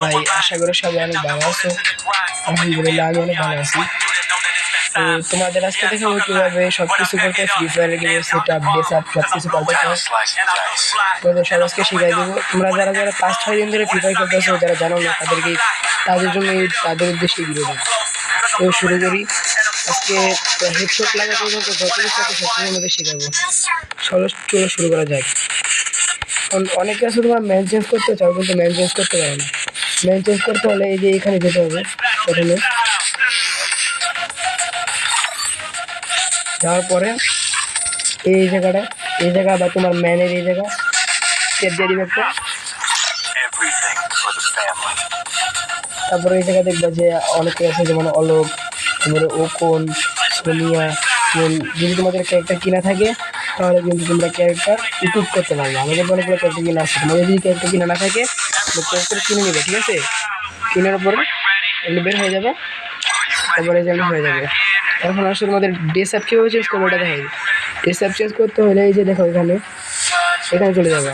ভাই আশা করি সবাই অনেক ভালো আছো। আলহামদুলিল্লাহ আমি অনেক ভালো আছি। তো তোমাদের আজকে দেখাবো কিভাবে সবকিছু করতে ফ্রি ফায়ারে কিভাবে সেট আপ বেস আপ সবকিছু করতে হয় তোমাদের সব আজকে শিখাই দেবো। তোমরা যারা যারা 5-6 দিন ধরে ফ্রি ফায়ার খেলতেছো, যারা জানো না তাদের জন্য তাদের উদ্দেশ্যে ভিডিও দেবো। তো শুরু করি। আজকে হেডশট লাগা পর্যন্ত যত কিছু আছে সব কিছুর মধ্যে শেখাবো। চলো শুরু করা যাক। অনেকে আছে তোমার ম্যান চেঞ্জ করতে চাও কিন্তু ম্যান চেঞ্জ করতে পারো না। ম্যান চেঞ্জ করতে হলে এই যে এখানে যেতে হবে। প্রথমে যাওয়ার পরে এই জায়গা বা তোমার ম্যানের এই জায়গা টেপ দিয়ে দিবে একটা। তারপরে এই জায়গা দেখবে যে অনেকে আছে যেমন অলোক, তারপরে ওকন, সোনিয়া। যদি তোমাদের ক্যারেক্টার কিনা থাকে তাহলে কিন্তু তোমরা ক্যারেক্টার ইকুইপ করতে পারবে। আমাদের অনেকগুলো ক্যারেক্টার কিনা আছে, তোমাদের যদি ক্যারেক্টার কিনা না থাকে ক্যারেক্টার কিনে নেবে, ঠিক আছে? কেনার পরে এমনি বের হয়ে যাবে, তারপরে যেমন হয়ে যাবে। এখন আসলে আমাদের ড্রেস আপ কীভাবে চেঞ্জ করবো এটা দেখাই। ড্রেস আপ চেঞ্জ করতে হলে এই যে দেখো এখানে চলে যাবে।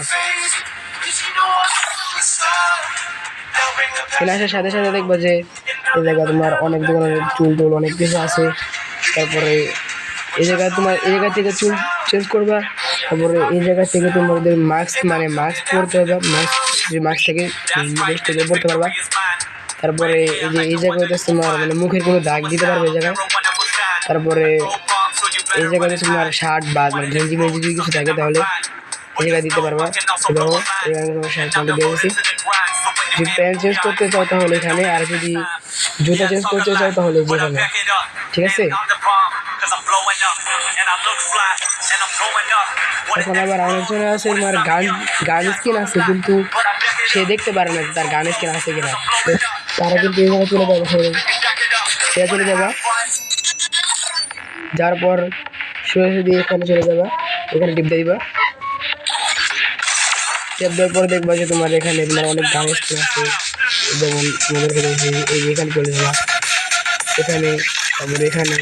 এখানে আসার সাথে সাথে দেখবো যে এই জায়গায় তোমার অনেক ধরনের চুল অনেক কিছু আছে। তারপরে এই জায়গা থেকে চুল চেঞ্জ করবা। তারপরে এই জায়গা থেকে তোমাদের মাস্ক পরতে হবে। মাস্ক থেকে পড়তে পারবা। তারপরে এই জায়গায় তোমার মুখের কোনো দাগ দিতে পারবে এই জায়গায়। তারপরে এই জায়গাতে তোমার শার্ট বা গেঞ্জি মেঞ্জি যদি কিছু থাকে তাহলে এই জায়গায় দিতে পারবা। দেখো শার্ট দিয়েছি। যদি প্যান্ট চেঞ্জ করতে চাও তাহলে এখানে, আর যদি জুতা চেঞ্জ করতে চাও তাহলে যেখানে, ঠিক আছে? এখন আবার অনেকজন আছে তোমার গান স্কিন আছে কিন্তু সে দেখতে পারে না তার গান স্কিন আছে কিনা। তারা কিন্তু এই জায়গায় চলে যাবা। যার পর সোজা দিয়ে এখানে চলে যাবা, এখানে টিপ দিয়ে দিবা। টিপ দেওয়ার পর দেখবা যে তোমার এখানে তোমার অনেক গান স্কিন আছে। যেমন তোমাদের এখানে চলে যাবা, এখানে, তারপরে এখানে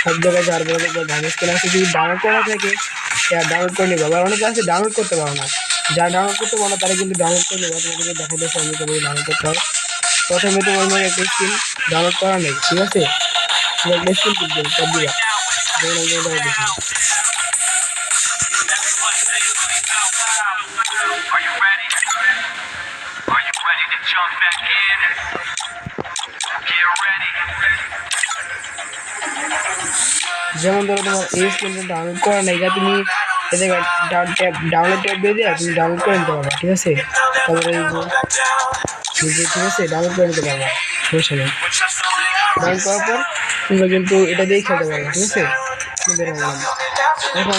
সব জায়গায় যার পরে দেখবা গান স্কিন আছে। যদি ডাউনলোড করা থাকে ডাউনলোড করে নেবা। আবার অনেকে আছে ডাউনলোড করতে পারো না, যারা ডাউনলোড করতে পারো না তারা কিন্তু ডাউনলোড করে নেবা। তোমাদেরকে দেখা যাচ্ছে আমি তোমাকে ডাউনলোড করতে হবে। প্রথমে তোমার মধ্যে একটা স্কিন ডাউনলোড করা নেই, ঠিক আছে? একটা স্কিন দিবা যেমন ধরো তোমার এই স্কিনটা ডাউনলোড করা নেই, এটা তুমি ডাউনলোড ট্যাব দিয়ে দেওয়া তুমি ডাউনলোড করে নিতে পারবা, ঠিক আছে? তারপরে এই যে ঠিক আছে ডাউনলোড করে নিতে পারবা, সমস্যা নেই। ডাউনলোড করার পর তোমরা কিন্তু এটা দিয়েই খেলতে পারবা, ঠিক আছে? এখন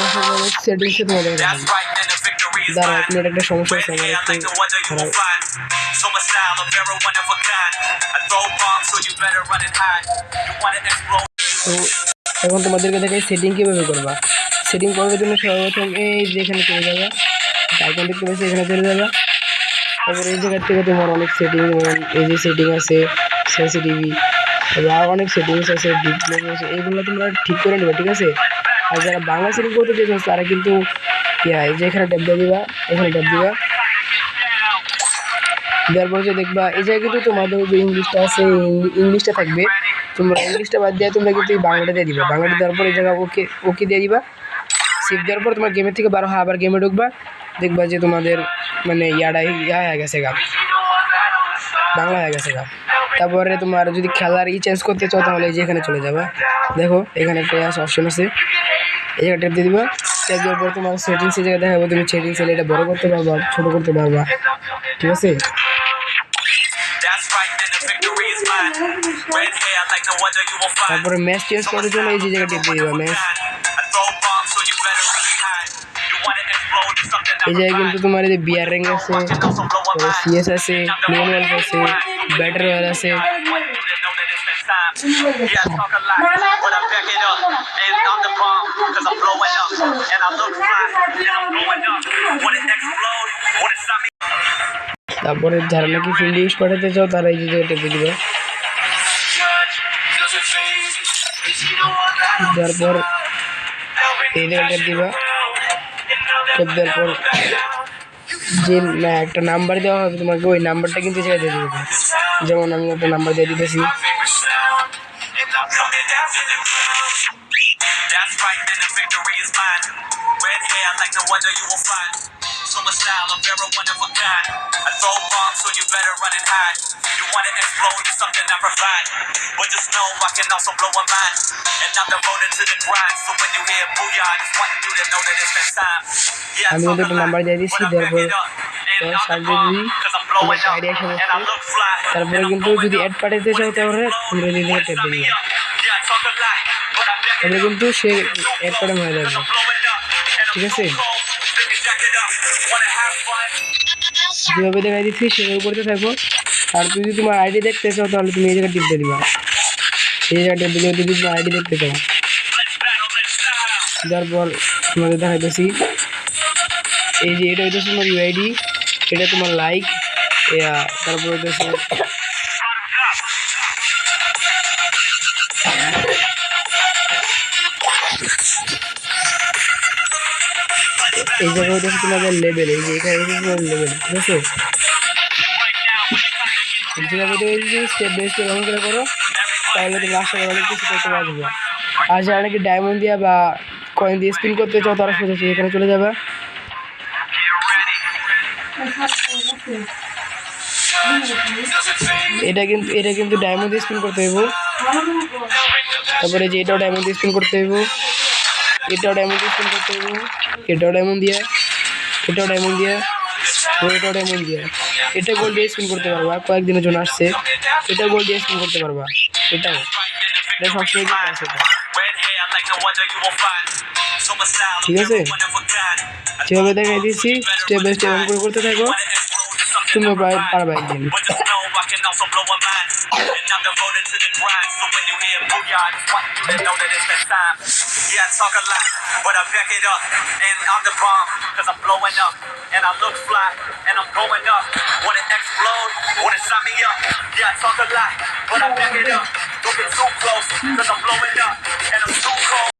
সেটিংসে তোমাদের দাঁড়া এক মিনিট, একটা সমস্যা হচ্ছে আমার একটু খারাপ। তো এখন তোমাদেরকে দেখে সেটিং কীভাবে করবা। সেটিং করার জন্য সর্বপ্রথম এই যেখানে চলে যাবে, আইকন দেখতে পাচ্ছি এখানে চলে যাবে। তারপরে এই জায়গার থেকে তোমার অনেক সেটিং, এই যে সেটিং আছে সেন্সিটিভি, তারপরে আর অনেক সেটিংস আছে, ডিসপ্লে আছে, এইগুলো তোমরা ঠিক করে নেবে, ঠিক আছে? আর যারা বাংলা সেটিং করতে চাইছো তারা কিন্তু এই যে এখানে ট্যাপ দিয়ে দিবা, এখানে ট্যাপ দিবা। দেওয়ার পর যে দেখবা এই জায়গায় কিন্তু তোমাদের যে ইংলিশটা আছে ইংলিশটা থাকবে। তোমরা ইংলিশটা বাদ দিয়ে তোমরা কিন্তু এই বাংলাটা দিয়ে দিবা। বাংলাটা দেওয়ার পর এই জায়গায় ওকে দিয়ে দিবা। সেভ দেওয়ার পর তোমার গেমের থেকে বারো আবার গেমে ঢুকবা। দেখবা যে তোমাদের ইয়া হয়ে গেছে গা, বাংলা হয়ে গেছে গা। তারপরে তোমার যদি খেলার চেঞ্জ করতে চাও তাহলে এই যে এখানে চলে যাবা। দেখো এখানে একটা অপশন আছে, এই জায়গায় ট্যাপ দিয়ে দিবা। ট্যাপ দেওয়ার পর তোমার সেটিংসের জায়গায় দেখাবো, তুমি সেটিংস এটা বড় করতে পারবা, ছোটো করতে পারবা, ঠিক আছে? তারপরে ম্যাচ চেঞ্জ করার জন্য এই যে জায়গায় টিপ দিয়ে দিবা ম্যাচ। এই জায়গায় কিন্তু তোমার এই যে বিআর র্যাঙ্ক আছে, সিএস আছে, মেন ওয়ার্ল্ড আছে, ব্যাটার রয়্যাল আছে। তারপরে যারা নাকি ফিল্ড ইউজ পাঠাতে চাও তারা এই যে জায়গায় টিপে দিবে। তারপর এই জায়গাটা দিবা, ট্যাপ দেওয়ার পর যে একটা নাম্বার দেওয়া হবে তোমাকে, ওই নাম্বারটা কিন্তু এই জায়গায় দিয়ে দিতে হবে। যেমন আমি একটা নাম্বার দিয়ে দিতেছি। That's right, then the victory is mine. Red hair like no other you will find. So much style, I'm very one of a kind. I throw bombs, so you better run and hide. You wanna explode, it's something I provide. But just know I can also blow a mind. And I'm devoted to the grind. So when you hear booyah, I just want you to know that it's that time. Yeah, I'm talking a lot, but I back it up. And I'm the bomb, cause I'm blowing up. And I look fly. তারপরে কিন্তু যদি add পাঠাতে চাও তাহলে তোমরা দিদি tap দিবে, তাহলে কিন্তু সে অ্যাড পাঠানো হয়ে যাবে। ঠিক আছে, যেভাবে দেখাই দিচ্ছি সেভাবে করতে থাকো। আর তুই যদি তোমার আইডি দেখতে চাও তাহলে তুমি এই জায়গায় টিপতে দিবা, এই জায়গাটা দিলে যদি তোমার আইডি দেখতে চাও। তারপর তোমাদের দেখাইতেছি, এই যে এটা হইতেছে তোমার ইউআইডি, এটা তোমার লাইক, তারপর হইতেছে এই জায়গায় হইতেছে তোমাদের লেভেল, এই যে এখানে হইতেছে তোমার লেভেল। ঠিক আছে, যেভাবে দেখেছি স্টেপ বাই স্টেপ এমন করে করো, তাহলে তুমি আশা করা অনেক কিছু করতে পারবে। আর যারা নাকি ডায়মন্ড দিয়া বা কয়েন দিয়ে স্পিন করতে চাও তারা সোজা এখানে চলে যাবে। এটা কিন্তু ডায়মন্ড দিয়ে স্পিন করতে হইব। তারপরে যে এটাও ডায়মন্ড দিয়ে স্পিন করতে হইব, এটাও ডায়মন্ড দিয়ে স্পিন করতে হইব, এটাও ডায়মন্ড দিয়ে, এটাও ডায়মন্ড দিয়ে, এটাও ডায়মন্ড দিয়ে। এটা গোল্ড দিয়ে স্পিন করতে পারবা, কয়েকদিনের জন্য আসছে। এটা গোল্ড দিয়ে স্পিন করতে পারবা, এটাও, এটা সবসময় আছে এটা। ঠিক আছে, যেভাবে দেখাই দিচ্ছি স্টেপ বাই স্টেপ করে করতে থাকো, তুমি পারবা একদিন। Yeah, I talk a lot, but I back it up. And I'm the bomb, cause I'm blowing up. And I look fly, and I'm going up. Wanna explode, wanna sign me up. Yeah, I talk a lot, but I back it up. Don't get too close, cause I'm blowing up. And I'm too cold.